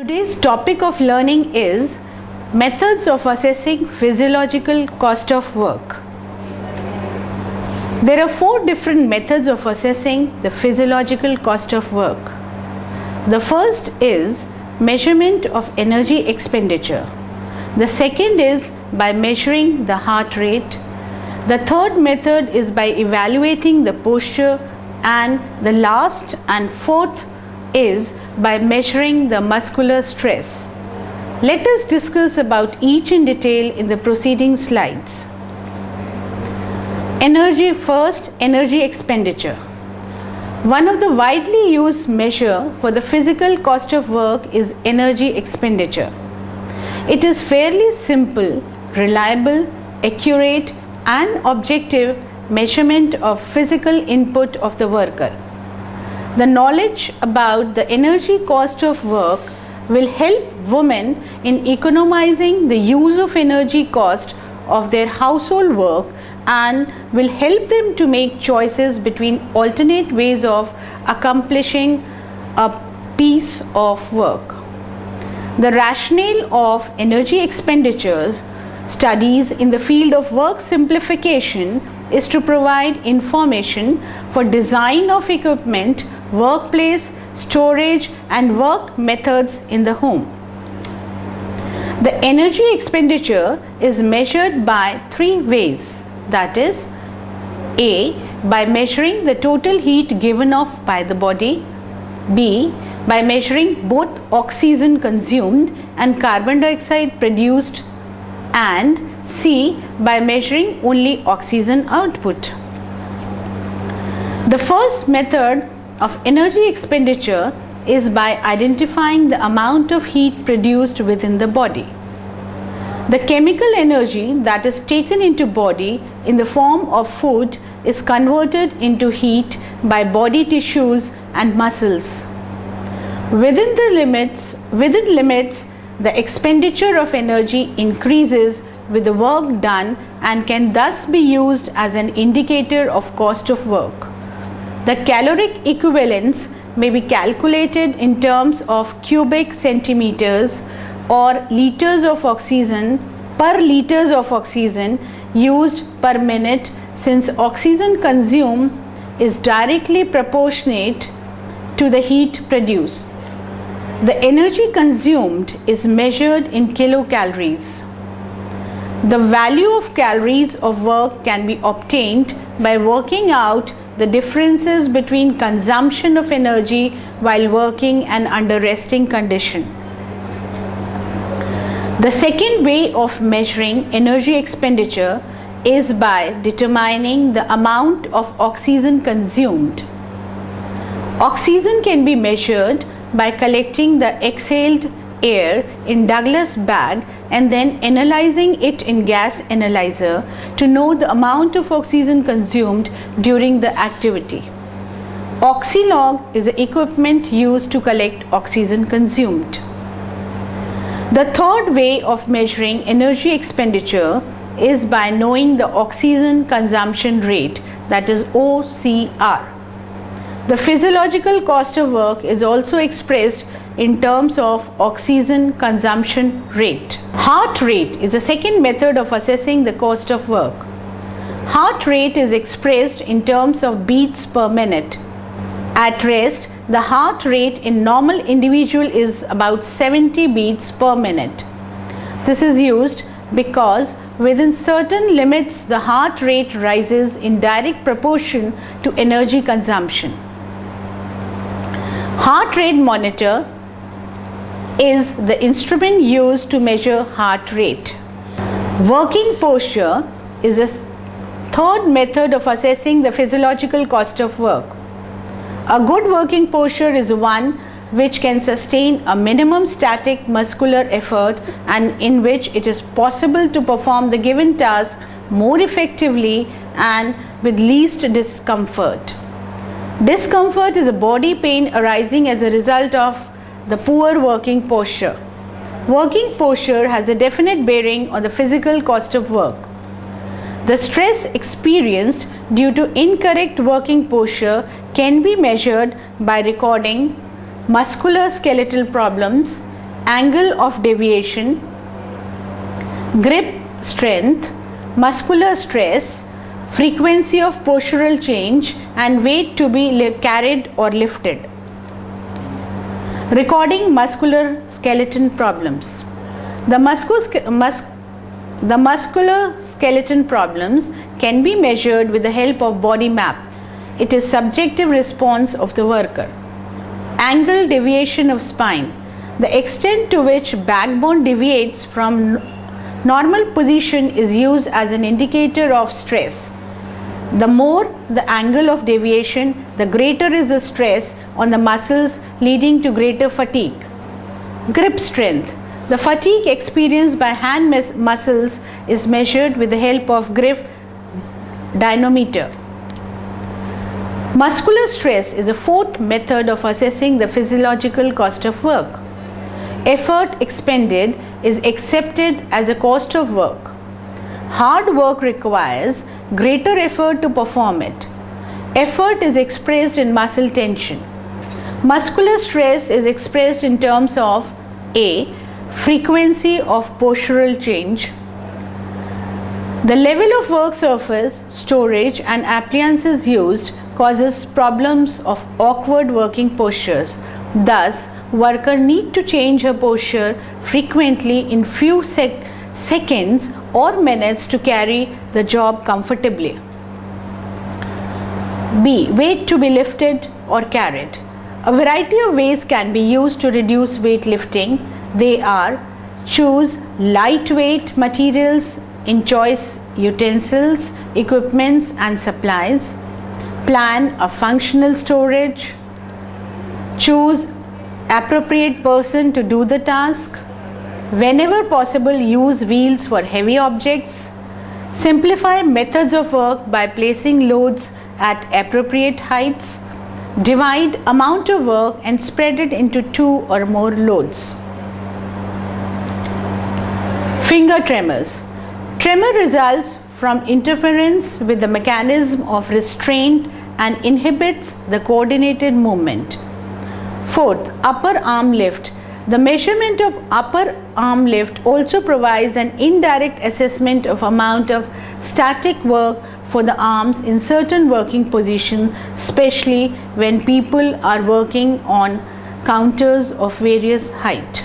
Today's topic of learning is methods of assessing physiological cost of work. There are 4 different methods of assessing the physiological cost of work. The first is measurement of energy expenditure. The second is by measuring the heart rate. The third method is by evaluating the posture, and the last and fourth is by measuring the muscular stress. Let us discuss about each in detail in the preceding slides. Energy expenditure. One of the widely used measure for the physical cost of work is energy expenditure. It is fairly simple, reliable, accurate and objective measurement of physical input of the worker. The knowledge about the energy cost of work will help women in economizing the use of energy cost of their household work and will help them to make choices between alternate ways of accomplishing a piece of work. The rationale of energy expenditures studies in the field of work simplification is to provide information for design of equipment, workplace, storage and work methods in the home. The energy expenditure is measured by 3 ways, that is, A. By measuring the total heat given off by the body, B. By measuring both oxygen consumed and carbon dioxide produced, and C. By measuring only oxygen output. The first method of energy expenditure is by identifying the amount of heat produced within the body. The chemical energy that is taken into body in the form of food is converted into heat by body tissues and muscles. Within limits, the expenditure of energy increases with the work done and can thus be used as an indicator of cost of work. The caloric equivalence may be calculated in terms of cubic centimeters or liters of oxygen per liters of oxygen used per minute, since oxygen consumed is directly proportionate to the heat produced. The energy consumed is measured in kilocalories. The value of calories of work can be obtained by working out the differences between consumption of energy while working and under resting condition. The second way of measuring energy expenditure is by determining the amount of oxygen consumed. Oxygen can be measured by collecting the exhaled air in Douglas bag and then analyzing it in gas analyzer to know the amount of oxygen consumed during the activity. Oxylog is the equipment used to collect oxygen consumed. The third way of measuring energy expenditure is by knowing the oxygen consumption rate, that is OCR. The physiological cost of work is also expressed in terms of oxygen consumption rate. Heart rate is the second method of assessing the cost of work. Heart rate is expressed in terms of beats per minute. At rest, the heart rate in normal individual is about 70 beats per minute. This is used because within certain limits the heart rate rises in direct proportion to energy consumption. Heart rate monitor is the instrument used to measure heart rate. Working posture is a third method of assessing the physiological cost of work. A good working posture is one which can sustain a minimum static muscular effort and in which it is possible to perform the given task more effectively and with least discomfort. Discomfort is a body pain arising as a result of the poor working posture. Working posture has a definite bearing on the physical cost of work. The stress experienced due to incorrect working posture can be measured by recording musculoskeletal problems, angle of deviation, grip strength, muscular stress, frequency of postural change, and weight to be carried or lifted. Recording muscular skeleton problems. The muscular skeleton problems can be measured with the help of body map. It is subjective response of the worker. Angle deviation of spine. The extent to which backbone deviates from normal position is used as an indicator of stress. The more the angle of deviation, the greater is the stress on the muscles, leading to greater fatigue. Grip strength. The fatigue experienced by hand muscles is measured with the help of grip dynamometer. Muscular stress is a fourth method of assessing the physiological cost of work. Effort expended is accepted as a cost of work. Hard work requires greater effort to perform it. Effort is expressed in muscle tension. Muscular stress is expressed in terms of A. Frequency of postural change. The level of work surface, storage, and appliances used causes problems of awkward working postures. Thus, worker need to change her posture frequently in few seconds or minutes to carry the job comfortably. B. Weight to be lifted or carried. A variety of ways can be used to reduce weight lifting. They are: choose lightweight materials in choice utensils, equipments and supplies, plan a functional storage, choose appropriate person to do the task, whenever possible use wheels for heavy objects, simplify methods of work by placing loads at appropriate heights, divide amount of work and spread it into 2 or more loads. Finger tremors. Tremor results from interference with the mechanism of restraint and inhibits the coordinated movement. Fourth, upper arm lift. The measurement of upper arm lift also provides an indirect assessment of amount of static work for the arms in certain working positions, especially when people are working on counters of various height.